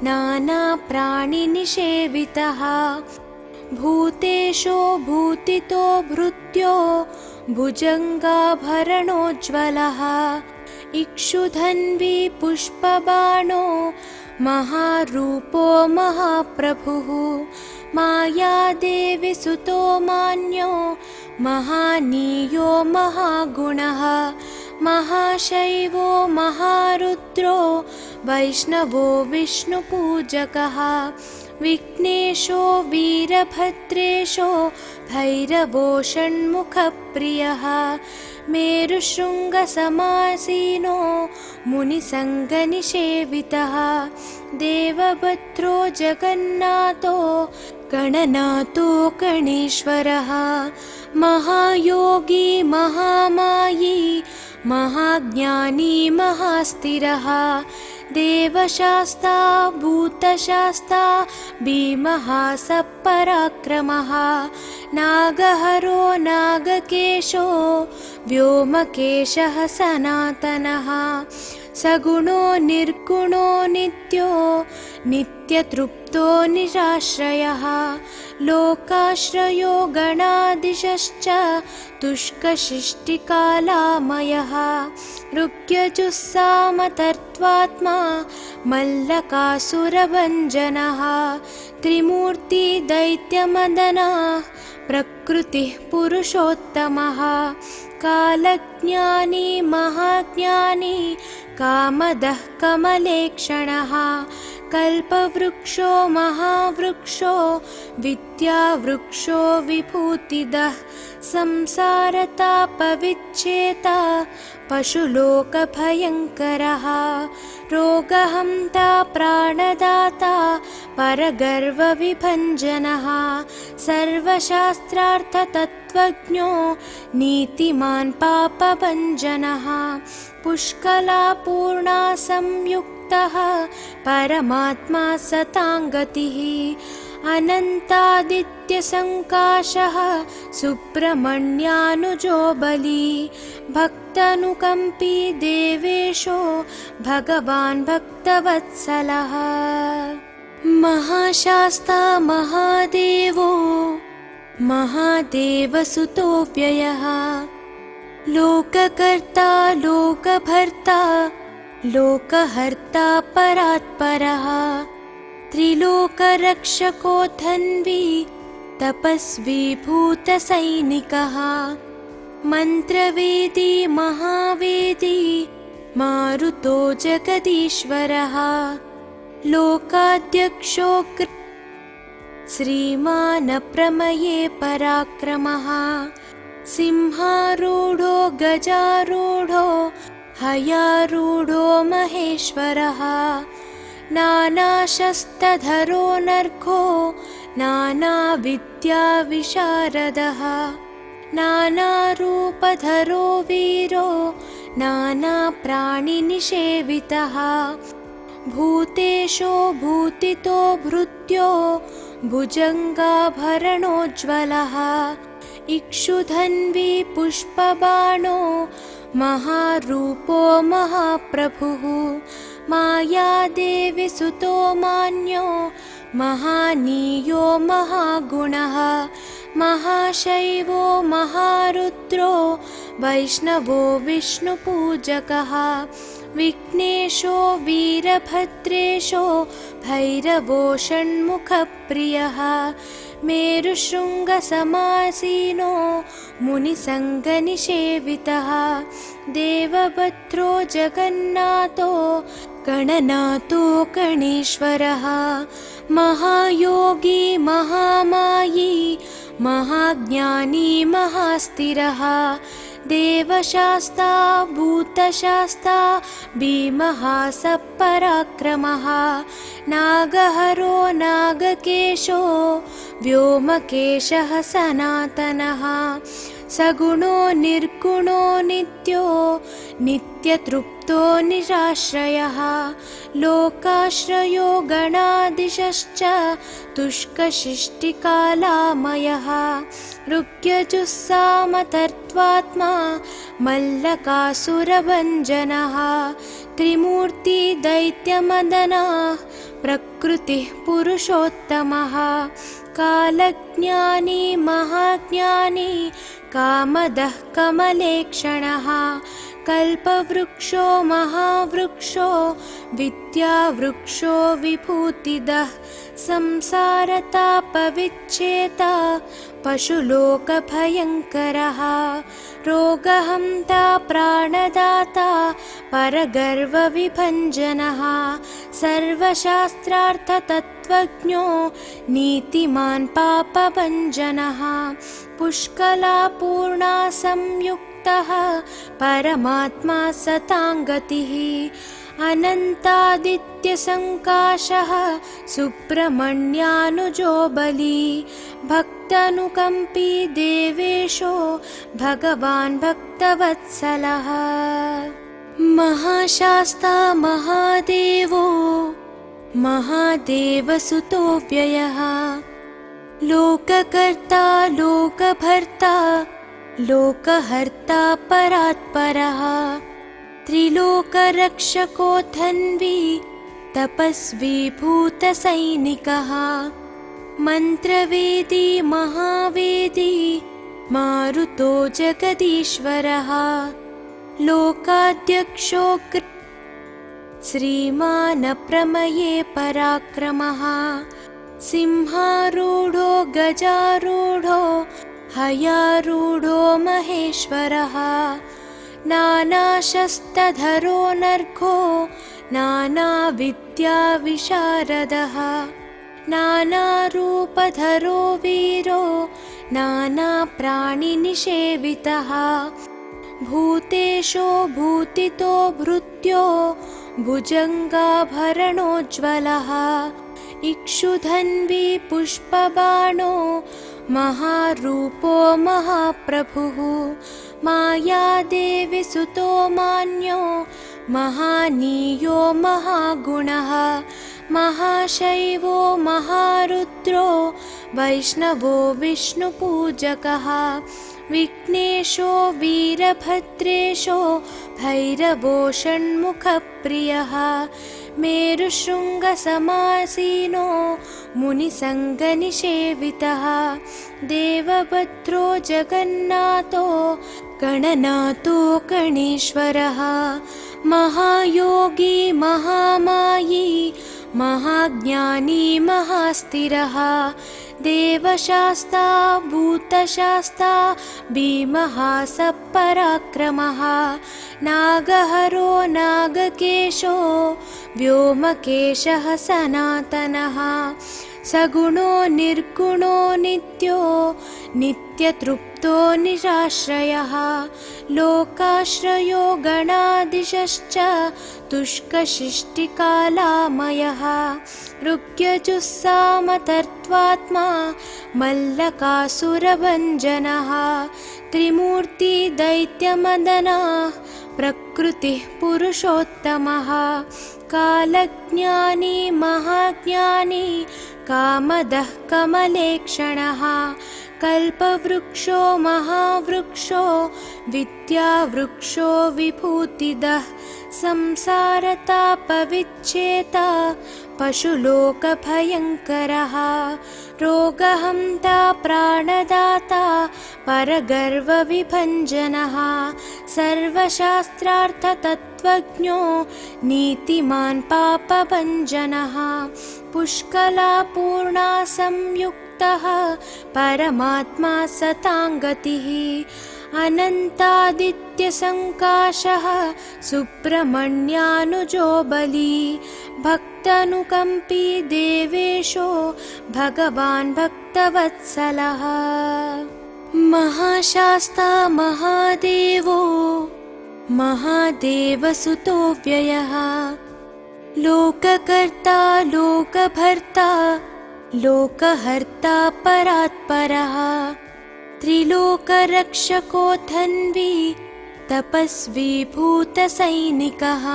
नानाप्राणिनिषेवितः भूतेशो भूतितो भृत्यो भुजङ्गाभरणोज्ज्वलः इक्षुधन्वी पुष्पबाणो महारूपो महाप्रभुः मायादेवी सुतो मान्यो महानीयो महागुणः महाशैवो महारुद्रो वैष्णवो विष्णुपूजकः विघ्नेशो वीरभद्रेशो भैरवो षण्मुखप्रियः मेरुशृङ्गसमासीनो मुनिसङ्गनिषेवितः देवभद्रो जगन्नाथो गणनाथो गणेश्वरः महायोगी महामायी महाज्ञानी महास्थिरः देवशास्ता भूतशास्ता भीमः सपराक्रमः नागहरो नागकेशो व्योमकेशः सनातनः सगुणो निर्गुणो नित्यो नित्यतृप्तो निराश्रयः लोकाश्रयो गणाधीशश्च तुष्कशिष्टिकालामयः ऋग्यजुस्सामतर्त्वात्मा मल्लकासुरभञ्जनः त्रिमूर्ति दैत्यमदनः प्रकृतिः पुरुषोत्तमः कालज्ञानी महाज्ञानी कामदः कमलेक्षणः कल्पवृक्षो महावृक्षो विद्यावृक्षो विभूतिदः संसारतापविच्छेता पशुलोकभयङ्करः रोगहन्ता प्राणदाता परगर्वविभञ्जनः सर्वशास्त्रार्थतत्त्वज्ञो नीतिमान् पापभञ्जनः पुष्कलापूर्णा संयुक्तः परमात्मा सताङ्गतिः अनन्तादित्यसङ्काशः सुब्रह्मण्यानुजो बली भक्तानुकम्पी देवेशो भगवान् भक्तवत्सलः महाशास्ता महादेवो महादेवसुतो व्ययः लोककर्ता लोकभर्ता लोकहर्ता परात्परः त्रिलोकरक्षको धन्वी तपस्वी भूतसैनिकः मन्त्रवेदी महावेदी मारुतो जगदीश्वरः लोकाध्यक्षो श्रीमान् प्रमये पराक्रमः सिंहारूढो गजारूढो हयारूढो महेश्वरः नानाशस्त्रधरो नर्घो नानाविद्याविशारदः नानारूपधरो वीरो नानाप्राणिनिषेवितः भूतेशो भूतितो भृत्यो भुजङ्गाभरणोज्ज्वलः इक्षुधन्वी पुष्पबाणो महारूपो महाप्रभुः मायादेवी सुतो मान्यो महानीयो महागुणः महाशैवो महारुद्रो वैष्णवो विष्णुपूजकः विघ्नेशो वीरभद्रेशो भैरवो षण्मुखप्रियः मेरुशृङ्गसमासीनो मुनिसङ्गनिषेवितः देवभद्रो जगन्नाथो गणनाथो गणेश्वरः महायोगी महामायी महाज्ञानी महास्थिरः देवशास्ता भूतशास्ता भीमः सपराक्रमः नागहरो नागकेशो व्योमकेशः सनातनः सगुणो निर्गुणो नित्यो नित्यतृप्तो निराश्रयः लोकाश्रयो गणाधीशश्च तुष्कशिष्टिकालामयः ऋग्यजुस्सामतर्त्वात्मा मल्लकासुरभञ्जनः त्रिमूर्ति दैत्यमदनः प्रकृतिः पुरुषोत्तमः कालज्ञानी महाज्ञानी कामदः कमलेक्षणः कल्पवृक्षो महावृक्षो विद्यावृक्षो विभूतिदः संसारतापविच्छेता पशुलोकभयङ्करः रोगहन्ता प्राणदाता परगर्वविभञ्जनः सर्वशास्त्रार्थतत्त्वज्ञो नीतिमान् पापभञ्जनः पुष्कलापूर्णा संयुक्तः परमात्मा सताङ्गतिः अनन्तादित्यसङ्काशः सुब्रह्मण्यानुजो बली भक्तानुकम्पी देवेशो भगवान् भक्तवत्सलः महाशास्ता महादेवो महादेवसुतो व्ययः लोककर्ता लोकभर्ता लोकहर्ता परात्परः त्रिलोकरक्षको धन्वी तपस्वी भूतसैनिकः मन्त्रवेदी महावेदी मारुतो जगदीश्वरः लोकाध्यक्षो श्रीमान् प्रमये पराक्रमः सिंहारूढो गजारूढो हयारूढो महेश्वरः नानाशस्त्रधरो नर्घो नानाविद्याविशारदः नानारूपधरो वीरो नानाप्राणिनिषेवितः भूतेशो भूतितो भृत्यो भुजङ्गाभरणोज्ज्वलः इक्षुधन्वी पुष्पबाणो महारूपो महाप्रभुः मायादेवी सुतो मान्यो महानीयो महागुणः महाशैवो महारुद्रो वैष्णवो विष्णुपूजकः विघ्नेशो वीरभद्रेशो भैरवो षण्मुखप्रियः मेरुशृङ्गसमासीनो मुनिसङ्गनिषेवितः देवभद्रो जगन्नाथो गणनाथो गणेश्वरः महायोगी महामायी महाज्ञानी महास्थिरः देवशास्ता भूतशास्ता भीमः सपराक्रमः नागहरो नागकेशो व्योमकेशः सनातनः सगुणो निर्गुणो नित्यो नित्यतृप्तो निराश्रयः लोकाश्रयो गणाधीशश्च तुष्कशिष्टिकालामयः ऋग्यजुस्सामतर्त्वात्मा मल्लकासुरभञ्जनः त्रिमूर्ति दैत्यमदनः प्रकृतिः पुरुषोत्तमः कालज्ञानी महाज्ञानी कामदः कमलेक्षणः कल्पवृक्षो महावृक्षो विद्यावृक्षो विभूतिदः संसारतापविच्छेता पशुलोकभयङ्करः रोगहन्ता प्राणदाता परगर्वविभञ्जनः सर्वशास्त्रार्थतत्त्वज्ञो नीतिमान् पापभञ्जनः पुष्कलापूर्णा संयुक्तः परमात्मा सताङ्गतिः अनन्तादित्यसङ्काशः सुब्रह्मण्यानुजो बली भक्तानुकम्पी देवेशो भगवान् भक्तवत्सलः महाशास्ता महादेवो महादेवसुतो व्ययः लोककर्ता लोकभर्ता लोकहर्ता परात्परः त्रिलोकरक्षको धन्वी तपस्वी भूतसैनिकः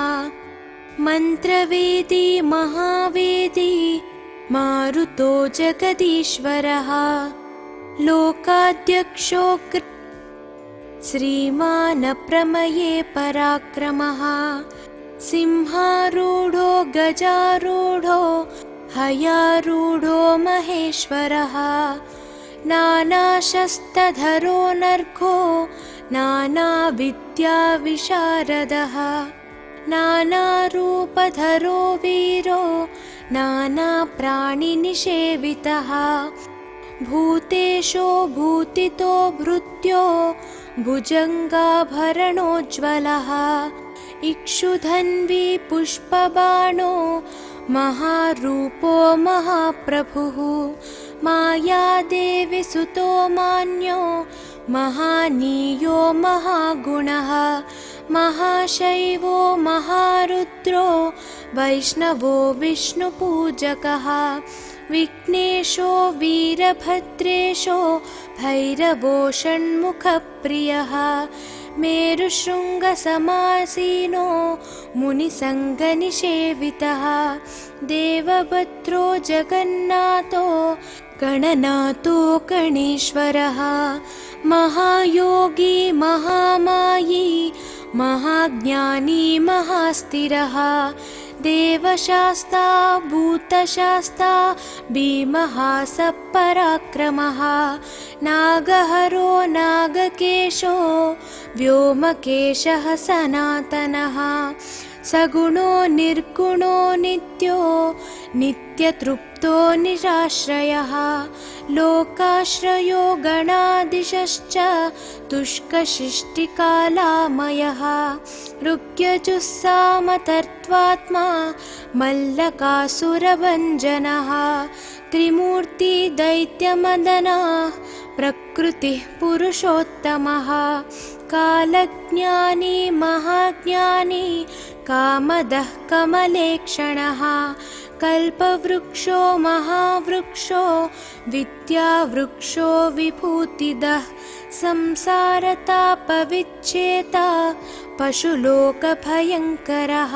मन्त्रवेदी महावेदी मारुतो जगदीश्वरः लोकाध्यक्षो श्रीमान् प्रमये पराक्रमः सिंहारूढो गजारूढो हयारूढो महेश्वरः नानाशस्त्रधरो नर्घो नानाविद्याविशारदः नानारूपधरो वीरो नानाप्राणिनिषेवितः भूतेशो भूतितो भृत्यो भुजङ्गाभरणोज्ज्वलः इक्षुधन्वी पुष्पबाणो महारूपो महाप्रभुः मायादेवी सुतो मान्यो महानीयो महागुणः महाशैवो महारुद्रो वैष्णवो विष्णुपूजकः विघ्नेशो वीरभद्रेशो भैरवो षण्मुखप्रियः मेरुशृङ्गसमासीनो मुनिसङ्गनिषेवितः देवभद्रो जगन्नाथो गणनाथो गणेश्वरः महायोगी महामायी महाज्ञानी महास्थिरः देवशास्ता भूतशास्ता भीमः सपराक्रमः नागहरो नागकेशो व्योमकेशः सनातनः सगुणो निर्गुणो नित्यो नित्यतृप्तो निराश्रयः लोकाश्रयो गणाधीशश्च तुष्कशिष्टिकालामयः ऋग्यजुस्सामतर्त्वात्मा मल्लकासुरभञ्जनः त्रिमूर्ति दैत्यमदनः प्रकृतिः पुरुषोत्तमः कालज्ञानी महाज्ञानी कामदः कमलेक्षणः कल्पवृक्षो महावृक्षो विद्यावृक्षो विभूतिदः संसारतापविच्छेता पशुलोकभयङ्करः